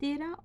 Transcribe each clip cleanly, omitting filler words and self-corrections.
13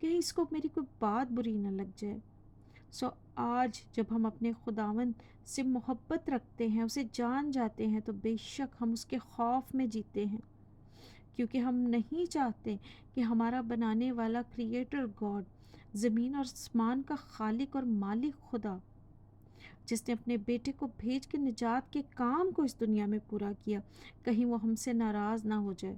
کہیں اس کو میری کوئی بات بری نہ لگ جائے۔ سو آج جب ہم اپنے خداوند سے محبت رکھتے ہیں، اسے جان جاتے ہیں، تو بے شک ہم اس کے خوف میں جیتے ہیں، کیونکہ ہم نہیں چاہتے کہ ہمارا بنانے والا کریٹر گاڈ، زمین اور آسمان کا خالق اور مالک خدا، جس نے اپنے بیٹے کو بھیج کے نجات کے کام کو اس دنیا میں پورا کیا، کہیں وہ ہم سے ناراض نہ ہو جائے۔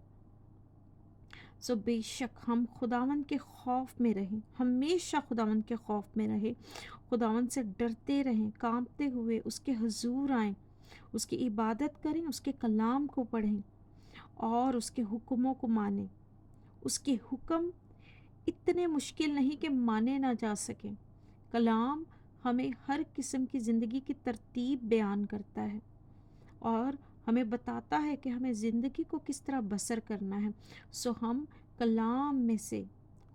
سو بے شک ہم خداوند کے خوف میں رہیں، ہمیشہ خداوند کے خوف میں رہیں، خداوند سے ڈرتے رہیں، کانپتے ہوئے اس کے حضور آئیں، اس کی عبادت کریں، اس کے کلام کو پڑھیں اور اس کے حکموں کو مانیں۔ اس کے حکم اتنے مشکل نہیں کہ مانے نہ جا سکیں۔ کلام ہمیں ہر قسم کی زندگی کی ترتیب بیان کرتا ہے اور ہمیں بتاتا ہے کہ ہمیں زندگی کو کس طرح بسر کرنا ہے۔ سو ہم کلام میں سے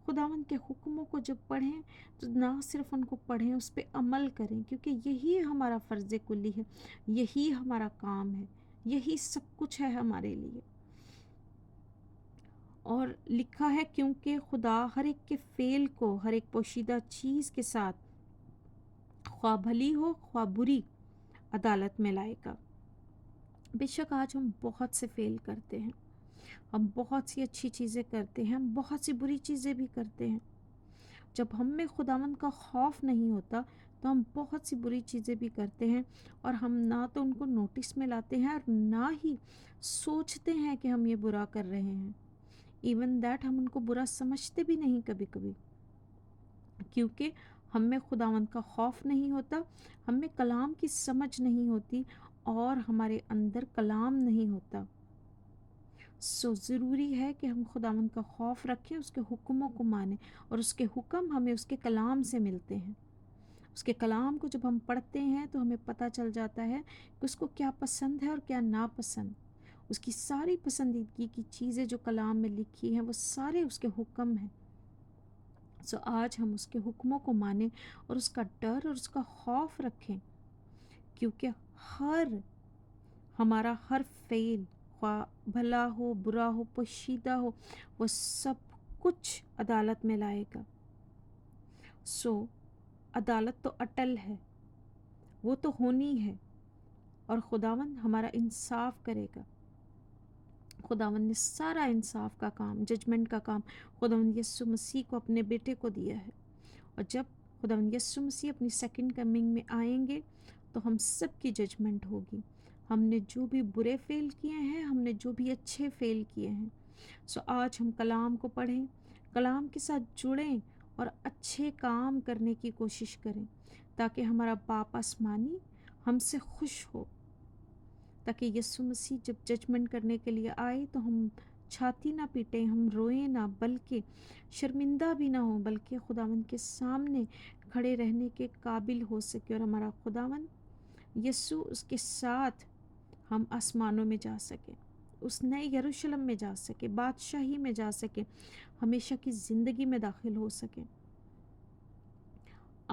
خداوند کے حکموں کو جب پڑھیں تو نہ صرف ان کو پڑھیں، اس پہ عمل کریں، کیونکہ یہی ہمارا فرض کلی ہے، یہی ہمارا کام ہے، یہی سب کچھ ہے ہمارے لیے۔ اور لکھا ہے کیونکہ خدا ہر ایک کے فعل کو ہر ایک پوشیدہ چیز کے ساتھ، خواہ بھلی ہو خواہ بری، عدالت میں لائے گا۔ بے شک آج ہم بہت سے فیل کرتے ہیں، ہم بہت سی اچھی چیزیں کرتے ہیں، ہم بہت سی بری چیزیں بھی کرتے ہیں۔ جب ہم میں خداوند کا خوف نہیں ہوتا تو ہم بہت سی بری چیزیں بھی کرتے ہیں، اور ہم نہ تو ان کو نوٹس میں لاتے ہیں اور نہ ہی سوچتے ہیں کہ ہم یہ برا کر رہے ہیں۔ ایون دیٹ ہم ان کو برا سمجھتے بھی نہیں کبھی کبھی، کیونکہ ہم میں خداوند کا خوف نہیں ہوتا، ہم میں کلام کی سمجھ نہیں ہوتی اور ہمارے اندر کلام نہیں ہوتا۔ سو ضروری ہے کہ ہم خداوند کا خوف رکھیں، اس کے حکموں کو مانیں، اور اس کے حکم ہمیں اس کے کلام سے ملتے ہیں۔ اس کے کلام کو جب ہم پڑھتے ہیں تو ہمیں پتہ چل جاتا ہے کہ اس کو کیا پسند ہے اور کیا ناپسند۔ اس کی ساری پسندیدگی کی چیزیں جو کلام میں لکھی ہیں وہ سارے اس کے حکم ہیں۔ سو آج ہم اس کے حکموں کو مانیں اور اس کا ڈر اور اس کا خوف رکھیں، کیونکہ ہمارا ہر فعل، خواہ بھلا ہو برا ہو پوشیدہ ہو، وہ سب کچھ عدالت میں لائے گا۔ سو عدالت تو اٹل ہے، وہ تو ہونی ہے، اور خداوند ہمارا انصاف کرے گا۔ خداوند نے سارا انصاف کا کام، ججمنٹ کا کام خداوند یسوع مسیح کو، اپنے بیٹے کو دیا ہے، اور جب خداوند یسوع مسیح اپنی سیکنڈ کمنگ میں آئیں گے تو ہم سب کی ججمنٹ ہوگی۔ ہم نے جو بھی برے فعل کیے ہیں، ہم نے جو بھی اچھے فعل کیے ہیں۔ سو آج ہم کلام کو پڑھیں، کلام کے ساتھ جڑیں اور اچھے کام کرنے کی کوشش کریں، تاکہ ہمارا باپ آسمانی ہم سے خوش ہو، تاکہ یسوع مسیح جب ججمنٹ کرنے کے لیے آئے تو ہم چھاتی نہ پیٹیں، ہم روئیں نہ، بلکہ شرمندہ بھی نہ ہوں، بلکہ خداوند کے سامنے کھڑے رہنے کے قابل ہو سکے، اور ہمارا خداوند یسوع اس کے ساتھ ہم آسمانوں میں جا سکیں، اس نئے یروشلم میں جا سکے، بادشاہی میں جا سکے، ہمیشہ کی زندگی میں داخل ہو سکیں۔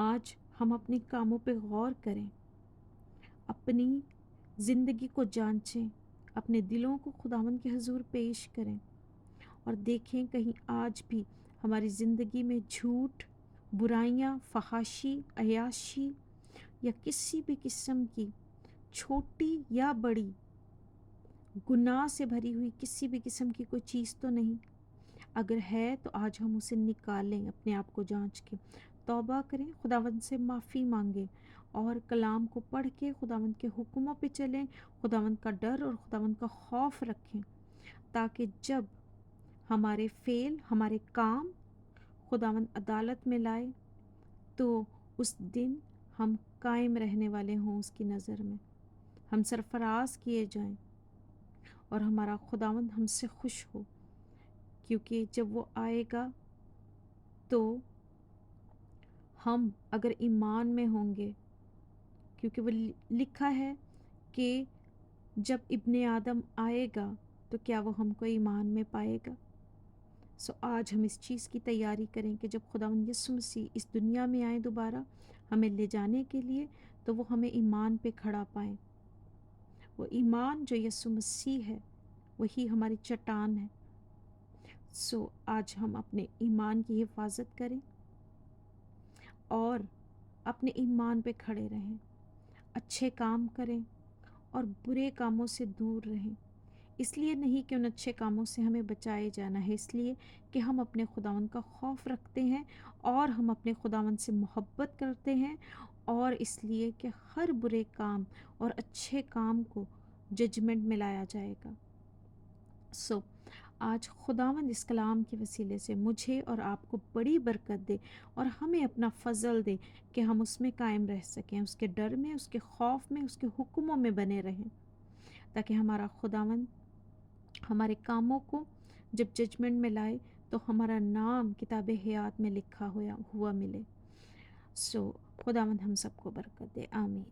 آج ہم اپنے کاموں پہ غور کریں، اپنی زندگی کو جانچیں، اپنے دلوں کو خداوند کے حضور پیش کریں، اور دیکھیں کہیں آج بھی ہماری زندگی میں جھوٹ، برائیاں، فحاشی، عیاشی یا کسی بھی قسم کی چھوٹی یا بڑی گناہ سے بھری ہوئی کسی بھی قسم کی کوئی چیز تو نہیں۔ اگر ہے تو آج ہم اسے نکالیں، اپنے آپ کو جانچ کے توبہ کریں، خداوند سے معافی مانگیں، اور کلام کو پڑھ کے خداوند کے حکموں پہ چلیں، خداوند کا ڈر اور خداوند کا خوف رکھیں، تاکہ جب ہمارے فعل، ہمارے کام خداوند عدالت میں لائے تو اس دن ہم قائم رہنے والے ہوں اس کی نظر میں، ہم سرفراز کیے جائیں، اور ہمارا خداوند ہم سے خوش ہو، کیونکہ جب وہ آئے گا تو ہم اگر ایمان میں ہوں گے، کیونکہ وہ لکھا ہے کہ جب ابن آدم آئے گا تو کیا وہ ہم کو ایمان میں پائے گا۔ سو آج ہم اس چیز کی تیاری کریں کہ جب خداوند یسوع مسیح اس دنیا میں آئیں دوبارہ ہمیں لے جانے کے لیے، تو وہ ہمیں ایمان پہ کھڑا پائیں۔ وہ ایمان جو یسوع مسیح ہے وہی ہماری چٹان ہے۔ آج ہم اپنے ایمان کی حفاظت کریں اور اپنے ایمان پہ کھڑے رہیں، اچھے کام کریں اور برے کاموں سے دور رہیں۔ اس لیے نہیں کہ ان اچھے کاموں سے ہمیں بچائے جانا ہے، اس لیے کہ ہم اپنے خداوند کا خوف رکھتے ہیں اور ہم اپنے خداوند سے محبت کرتے ہیں، اور اس لیے کہ ہر برے کام اور اچھے کام کو ججمنٹ میں لایا جائے گا۔ آج خداوند اس کلام کے وسیلے سے مجھے اور آپ کو بڑی برکت دے اور ہمیں اپنا فضل دے کہ ہم اس میں قائم رہ سکیں، اس کے ڈر میں، اس کے خوف میں، اس کے حکموں میں بنے رہیں، تاکہ ہمارا خداوند ہمارے کاموں کو جب ججمنٹ میں لائے تو ہمارا نام کتاب حیات میں لکھا ہوا ملے۔ خداوند ہم سب کو برکت دے، آمین۔